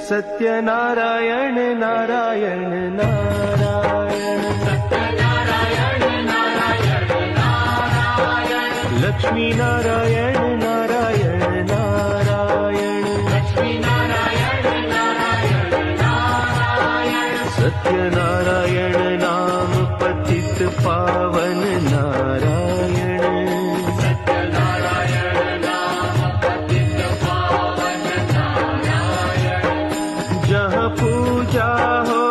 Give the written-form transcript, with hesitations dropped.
सत्यनारायण नारायण नारायण, सत्यनारायण नारायण नारायण, लक्ष्मी नारायण नारायण नारायण, लक्ष्मी नारायण नारायण नारायण, सत्यनारायण नाम पतित पावन नारायण, सत्यनारायण नाम पतित पावन नारायण, जहाँ पूजा हो